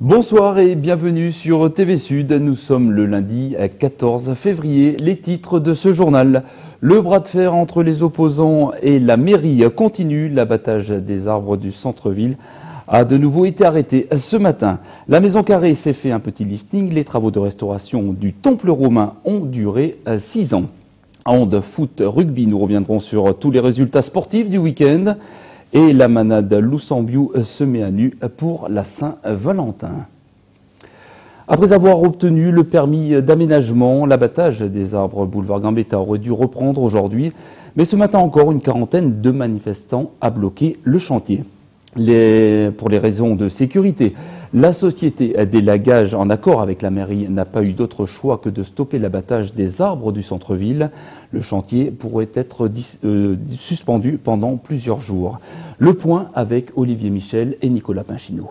Bonsoir et bienvenue sur TV Sud. Nous sommes le lundi 14 février. Les titres de ce journal. Le bras de fer entre les opposants et la mairie continue. L'abattage des arbres du centre-ville a de nouveau été arrêté ce matin. La Maison Carrée s'est fait un petit lifting. Les travaux de restauration du temple romain ont duré 6 ans. Hand, foot, rugby, nous reviendrons sur tous les résultats sportifs du week-end. Et la manade Loussambiou se met à nu pour la Saint-Valentin. Après avoir obtenu le permis d'aménagement, l'abattage des arbres boulevard Gambetta aurait dû reprendre aujourd'hui. Mais ce matin encore, une quarantaine de manifestants a bloqué le chantier. Pour les raisons de sécurité, la société des Lagages, en accord avec la mairie, n'a pas eu d'autre choix que de stopper l'abattage des arbres du centre-ville. Le chantier pourrait être suspendu pendant plusieurs jours. Le point avec Olivier Michel et Nicolas Pinchino.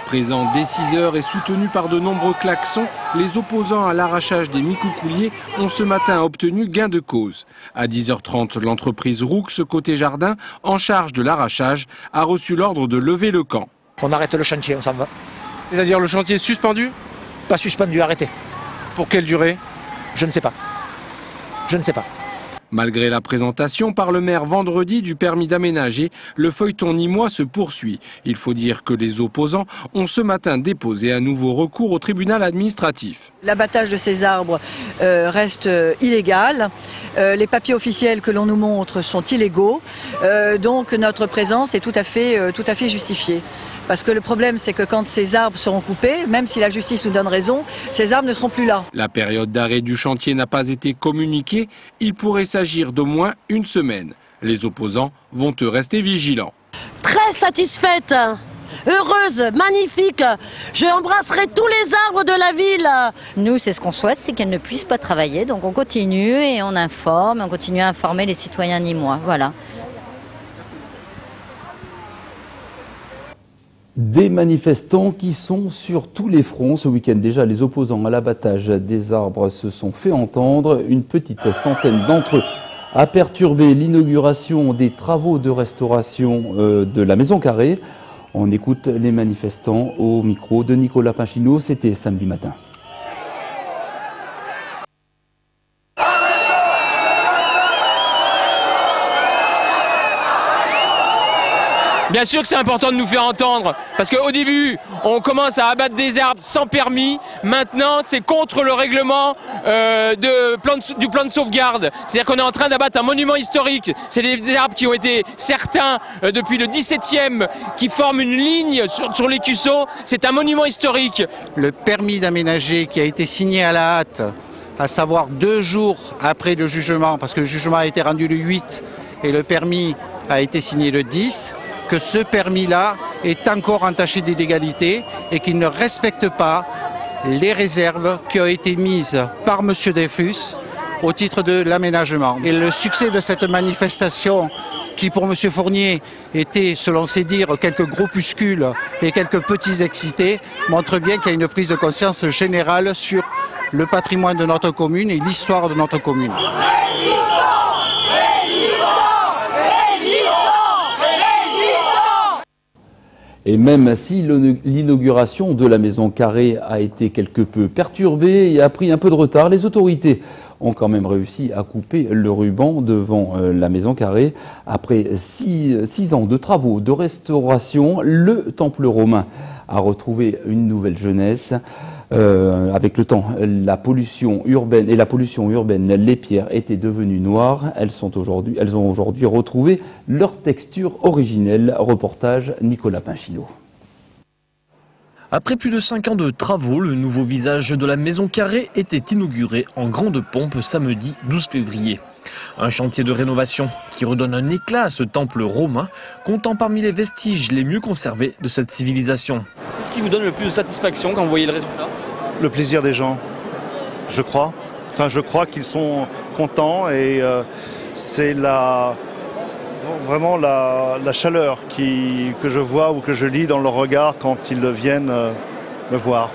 Présent dès 6 heures et soutenu par de nombreux klaxons, les opposants à l'arrachage des micoucouliers ont ce matin obtenu gain de cause. À 10h30, l'entreprise Roux, côté jardin, en charge de l'arrachage, a reçu l'ordre de lever le camp. On arrête le chantier, on s'en va. C'est-à-dire le chantier suspendu? Pas suspendu, arrêté. Pour quelle durée? Je ne sais pas. Je ne sais pas. Malgré la présentation par le maire vendredi du permis d'aménager, le feuilleton nîmois se poursuit. Il faut dire que les opposants ont ce matin déposé un nouveau recours au tribunal administratif. L'abattage de ces arbres reste illégal. Les papiers officiels que l'on nous montre sont illégaux. Donc notre présence est tout à fait justifiée. Parce que le problème, c'est que quand ces arbres seront coupés, même si la justice nous donne raison, ces arbres ne seront plus là. La période d'arrêt du chantier n'a pas été communiquée. Il pourrait s'agir d'au moins une semaine. Les opposants vont rester vigilants. Très satisfaite, heureuse, magnifique. Je embrasserai tous les arbres de la ville. Nous, c'est ce qu'on souhaite, c'est qu'elles ne puissent pas travailler. Donc on continue et on informe, on continue à informer les citoyens nîmois. Voilà. Des manifestants qui sont sur tous les fronts. Ce week-end déjà, les opposants à l'abattage des arbres se sont fait entendre. Une petite centaine d'entre eux a perturbé l'inauguration des travaux de restauration de la Maison Carrée. On écoute les manifestants au micro de Nicolas Pinchino. C'était samedi matin. Bien sûr que c'est important de nous faire entendre, parce qu'au début, on commence à abattre des arbres sans permis. Maintenant, c'est contre le règlement du plan de sauvegarde. C'est-à-dire qu'on est en train d'abattre un monument historique. C'est des arbres qui ont été certains depuis le 17e, qui forment une ligne sur l'écusson. C'est un monument historique. Le permis d'aménager qui a été signé à la hâte, à savoir 2 jours après le jugement, parce que le jugement a été rendu le 8 et le permis a été signé le 10, que ce permis-là est encore entaché d'illégalité et qu'il ne respecte pas les réserves qui ont été mises par M. Dreyfus au titre de l'aménagement. Et le succès de cette manifestation, qui pour M. Fournier était, selon ses dires, quelques groupuscules et quelques petits excités, montre bien qu'il y a une prise de conscience générale sur le patrimoine de notre commune et l'histoire de notre commune. Et même si l'inauguration de la Maison Carrée a été quelque peu perturbée et a pris un peu de retard, les autorités ont quand même réussi à couper le ruban devant la Maison Carrée. Après 6 ans de travaux de restauration, le temple romain a retrouvé une nouvelle jeunesse. Avec le temps, la pollution urbaine, les pierres étaient devenues noires. Elles ont aujourd'hui retrouvé leur texture originelle. Reportage Nicolas Pinchino. Après plus de 5 ans de travaux, le nouveau visage de la Maison Carrée était inauguré en grande pompe samedi 12 février. Un chantier de rénovation qui redonne un éclat à ce temple romain, comptant parmi les vestiges les mieux conservés de cette civilisation. Qu'est-ce qui vous donne le plus de satisfaction quand vous voyez le résultat? Le plaisir des gens, je crois. Enfin, je crois qu'ils sont contents et c'est vraiment la chaleur que je vois ou que je lis dans leur regard quand ils viennent me voir.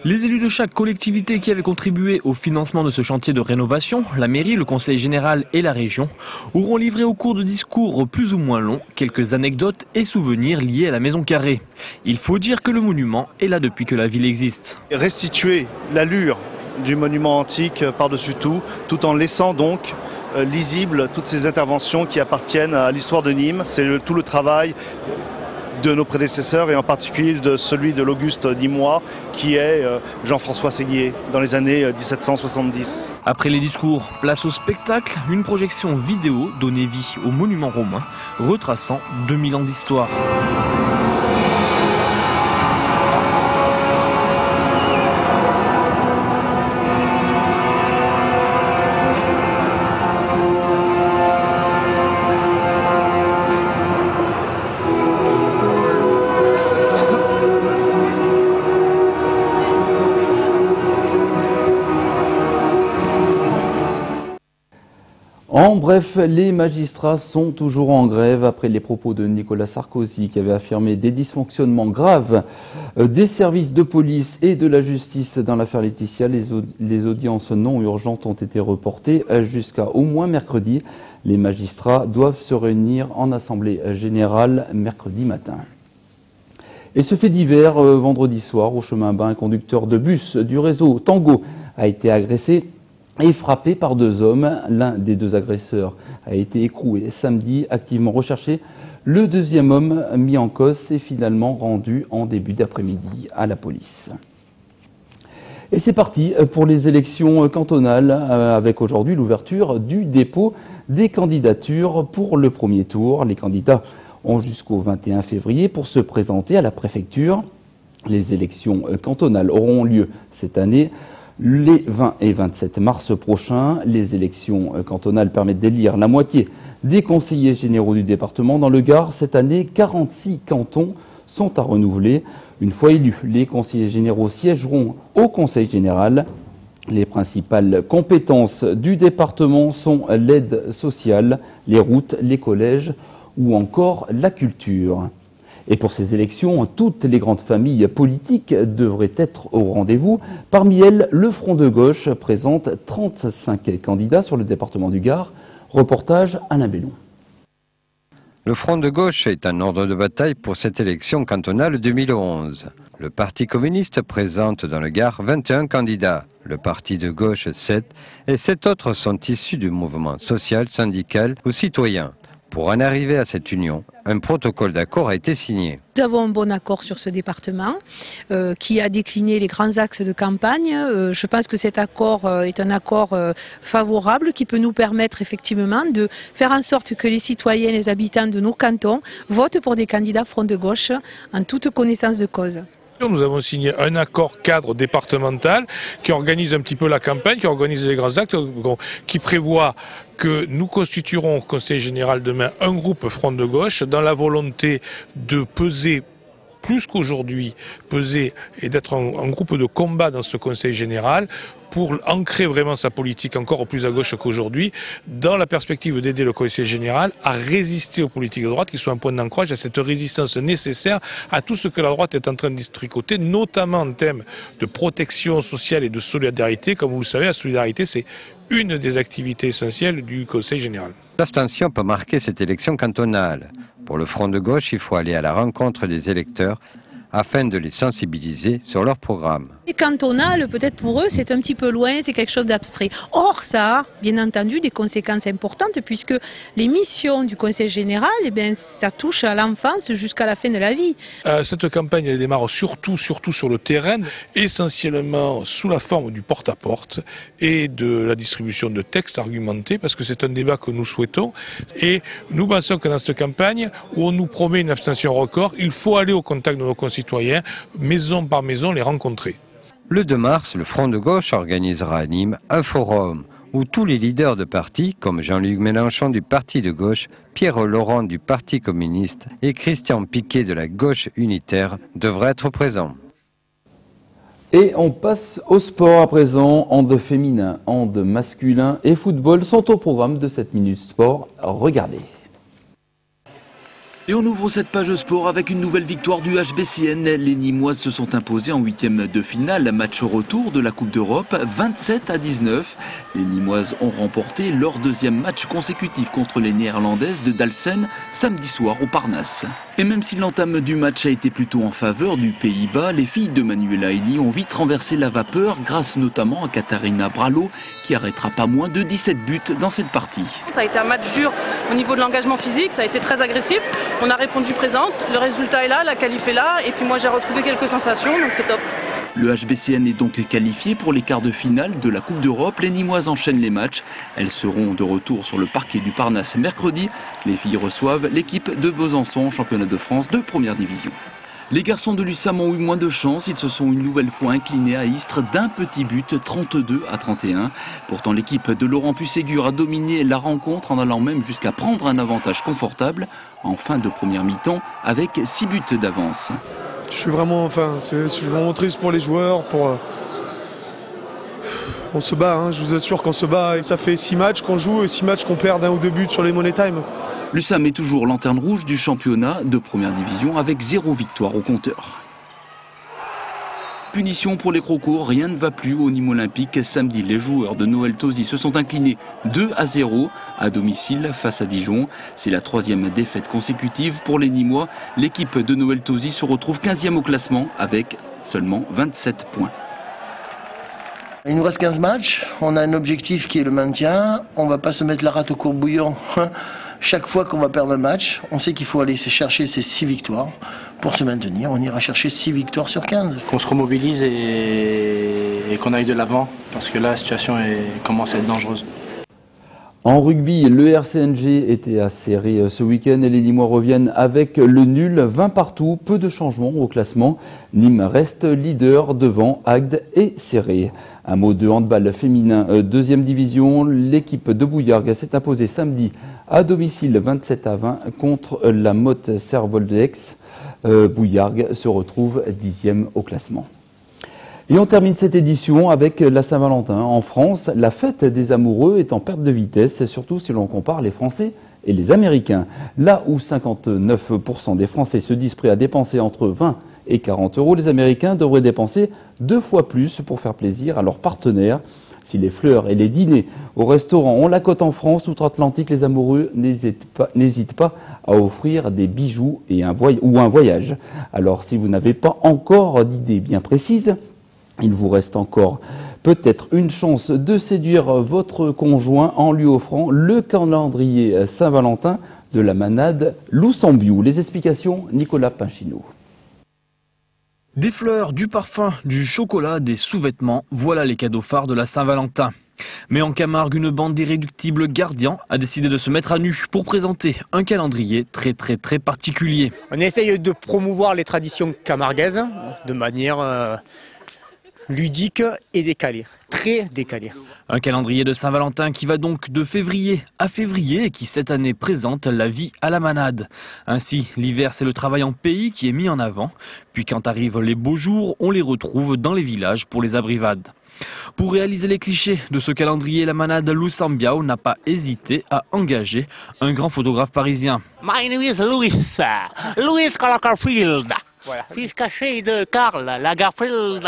Les élus de chaque collectivité qui avaient contribué au financement de ce chantier de rénovation, la mairie, le conseil général et la région, auront livré au cours de discours plus ou moins longs quelques anecdotes et souvenirs liés à la Maison Carrée. Il faut dire que le monument est là depuis que la ville existe. Restituer l'allure du monument antique par-dessus tout en laissant donc lisible toutes ces interventions qui appartiennent à l'histoire de Nîmes. C'est tout le travail de nos prédécesseurs et en particulier de celui de l'Auguste nîmois qui est Jean-François Séguier dans les années 1770. Après les discours, place au spectacle, une projection vidéo donnait vie au monument romain, retraçant 2000 ans d'histoire. En bref, les magistrats sont toujours en grève après les propos de Nicolas Sarkozy qui avait affirmé des dysfonctionnements graves des services de police et de la justice dans l'affaire Laetitia. Les audiences non urgentes ont été reportées jusqu'à au moins mercredi. Les magistrats doivent se réunir en assemblée générale mercredi matin. Et ce fait divers, vendredi soir, au chemin Bain, un conducteur de bus du réseau Tango a été agressé et frappé par deux hommes. L'un des deux agresseurs a été écroué samedi, activement recherché. Le deuxième homme mis en cause est finalement rendu en début d'après-midi à la police. Et c'est parti pour les élections cantonales, avec aujourd'hui l'ouverture du dépôt des candidatures pour le premier tour. Les candidats ont jusqu'au 21 février pour se présenter à la préfecture. Les élections cantonales auront lieu cette année les 20 et 27 mars prochains. Les élections cantonales permettent d'élire la moitié des conseillers généraux du département. Dans le Gard, cette année, 46 cantons sont à renouveler. Une fois élus, les conseillers généraux siégeront au conseil général. Les principales compétences du département sont l'aide sociale, les routes, les collèges ou encore la culture. Et pour ces élections, toutes les grandes familles politiques devraient être au rendez-vous. Parmi elles, le Front de gauche présente 35 candidats sur le département du Gard. Reportage Alain Bellon. Le Front de gauche est un ordre de bataille pour cette élection cantonale 2011. Le Parti communiste présente dans le Gard 21 candidats, le Parti de gauche 7 et 7 autres sont issus du mouvement social, syndical ou citoyen. Pour en arriver à cette union, un protocole d'accord a été signé. Nous avons un bon accord sur ce département qui a décliné les grands axes de campagne. Je pense que cet accord est un accord favorable qui peut nous permettre effectivement de faire en sorte que les citoyens, les habitants de nos cantons votent pour des candidats Front de gauche en toute connaissance de cause. Nous avons signé un accord cadre départemental qui organise un petit peu la campagne, qui organise les grands actes, qui prévoit que nous constituerons au Conseil général demain un groupe Front de gauche dans la volonté de peser plus qu'aujourd'hui, peser et d'être un groupe de combat dans ce Conseil général pour ancrer vraiment sa politique encore plus à gauche qu'aujourd'hui, dans la perspective d'aider le Conseil général à résister aux politiques de droite, qui soient un point d'ancrage à cette résistance nécessaire à tout ce que la droite est en train de tricoter, notamment en termes de protection sociale et de solidarité. Comme vous le savez, la solidarité, c'est une des activités essentielles du Conseil général. L'abstention peut marquer cette élection cantonale. Pour le Front de gauche, il faut aller à la rencontre des électeurs afin de les sensibiliser sur leur programme. Les cantonales, peut-être pour eux, c'est un petit peu loin, c'est quelque chose d'abstrait. Or, ça a, bien entendu, des conséquences importantes puisque les missions du Conseil général, eh bien, ça touche à l'enfance jusqu'à la fin de la vie. Cette campagne, elle démarre surtout sur le terrain, essentiellement sous la forme du porte-à-porte et de la distribution de textes argumentés, parce que c'est un débat que nous souhaitons. Et nous pensons que dans cette campagne, où on nous promet une abstention record, il faut aller au contact de nos concitoyens, maison par maison, les rencontrer. Le 2 mars, le Front de gauche organisera à Nîmes un forum où tous les leaders de partis, comme Jean-Luc Mélenchon du Parti de gauche, Pierre Laurent du Parti communiste et Christian Piquet de la gauche unitaire, devraient être présents. Et on passe au sport à présent. Hand féminin, hand masculin et football sont au programme de cette Minute Sport. Regardez. Et on ouvre cette page sport avec une nouvelle victoire du HBCN. Les Nîmoises se sont imposées en huitième de finale, match retour de la Coupe d'Europe, 27-19. Les Nîmoises ont remporté leur deuxième match consécutif contre les Néerlandaises de Dalsen samedi soir au Parnasse. Et même si l'entame du match a été plutôt en faveur du Pays-Bas, les filles de Manuela Elie ont vite renversé la vapeur grâce notamment à Katharina Bralo qui arrêtera pas moins de 17 buts dans cette partie. Ça a été un match dur au niveau de l'engagement physique, ça a été très agressif. On a répondu présente, le résultat est là, la qualif est là et puis moi j'ai retrouvé quelques sensations donc c'est top. Le HBCN est donc qualifié pour les quarts de finale de la Coupe d'Europe. Les Nîmoises enchaînent les matchs. Elles seront de retour sur le parquet du Parnasse mercredi. Les filles reçoivent l'équipe de Besançon, championnat de France de première division. Les garçons de l'USAM ont eu moins de chance. Ils se sont une nouvelle fois inclinés à Istres d'un petit but, 32-31. Pourtant, l'équipe de Laurent Pusségur a dominé la rencontre en allant même jusqu'à prendre un avantage confortable en fin de première mi-temps avec 6 buts d'avance. Je suis vraiment triste pour les joueurs. On se bat, hein, je vous assure qu'on se bat. Et ça fait 6 matchs qu'on joue et 6 matchs qu'on perd d'un ou deux buts sur les Money Time. L'USAM est toujours lanterne rouge du championnat de première division avec 0 victoire au compteur. Punition pour les Crocos, rien ne va plus au Nîmes Olympique. Samedi, les joueurs de Noël Tosi se sont inclinés 2-0 à domicile face à Dijon. C'est la 3e défaite consécutive pour les Nîmois. L'équipe de Noël Tosi se retrouve 15e au classement avec seulement 27 points. Il nous reste 15 matchs, on a un objectif qui est le maintien. On ne va pas se mettre la rate au courbouillon chaque fois qu'on va perdre un match. On sait qu'il faut aller chercher ces 6 victoires. Pour se maintenir, on ira chercher 6 victoires sur 15. Qu'on se remobilise et qu'on aille de l'avant, parce que là, la situation commence à être dangereuse. En rugby, le RCNG était acéré ce week-end et les Nîmois reviennent avec le nul, 20 partout, peu de changements au classement. Nîmes reste leader devant Agde et Serré. Un mot de handball féminin, deuxième division, l'équipe de Bouillargues s'est imposée samedi à domicile 27-20 contre la Motte Servoldex. Bouillargues se retrouve 10e au classement. Et on termine cette édition avec la Saint-Valentin. En France, la fête des amoureux est en perte de vitesse, surtout si l'on compare les Français et les Américains. Là où 59% des Français se disent prêts à dépenser entre 20 et 40 euros, les Américains devraient dépenser 2 fois plus pour faire plaisir à leurs partenaires. Si les fleurs et les dîners au restaurant ont la cote en France, outre-Atlantique, les amoureux n'hésitent pas à offrir des bijoux ou un voyage. Alors si vous n'avez pas encore d'idée bien précise, il vous reste encore peut-être une chance de séduire votre conjoint en lui offrant le calendrier Saint-Valentin de la manade Loussambiou. Les explications, Nicolas Pinchino. Des fleurs, du parfum, du chocolat, des sous-vêtements, voilà les cadeaux phares de la Saint-Valentin. Mais en Camargue, une bande d'irréductibles gardiens a décidé de se mettre à nu pour présenter un calendrier très particulier. On essaye de promouvoir les traditions camarguaises de manière ludique et décalée, très décalée. Un calendrier de Saint-Valentin qui va donc de février à février et qui cette année présente la vie à la manade. Ainsi, l'hiver c'est le travail en pays qui est mis en avant, puis quand arrivent les beaux jours, on les retrouve dans les villages pour les abrivades. Pour réaliser les clichés de ce calendrier, la manade Loussambiou n'a pas hésité à engager un grand photographe parisien. My name is Louis Lagerfeld, voilà. Fils caché de Karl Lagerfeld.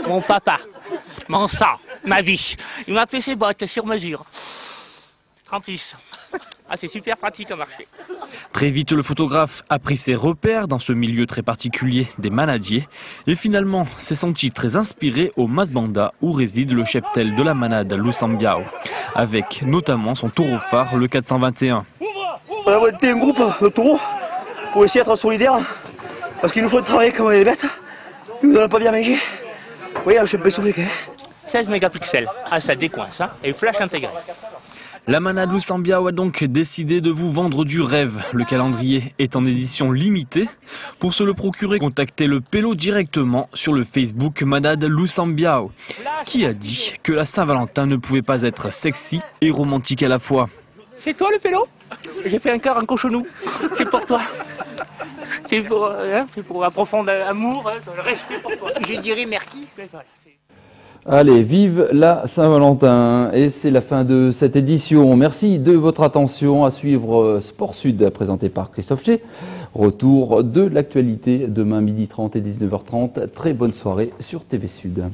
Mon papa, mon sang, ma vie. Il m'a fait ses bottes sur mesure. 36. Ah, c'est super pratique à marcher. Très vite, le photographe a pris ses repères dans ce milieu très particulier des manadiers et finalement s'est senti très inspiré au Masbanda où réside le cheptel de la manade Loussambiou, avec notamment son taureau phare, le 421. On a monté un groupe de taureaux pour essayer d'être solidaires parce qu'il nous faut travailler comme des bêtes. Ils nous donnent pas bien manger. Oui, je suis un peu soufflé quand même. 16 mégapixels, ah ça décoince, hein, et flash intégré. La manade Loussambiou a donc décidé de vous vendre du rêve. Le calendrier est en édition limitée. Pour se le procurer, contactez le Pélo directement sur le Facebook Manade Loussambiou, qui a dit que la Saint-Valentin ne pouvait pas être sexy et romantique à la fois. C'est toi le Pélo? J'ai fait un cœur en cochonou, c'est pour toi. C'est pour un profond amour, le respect pour toi. Je dirais merci. Allez, vive la Saint-Valentin. Et c'est la fin de cette édition. Merci de votre attention. À suivre Sport Sud, présenté par Christophe G. Retour de l'actualité demain 12h30 et 19h30. Très bonne soirée sur TV Sud.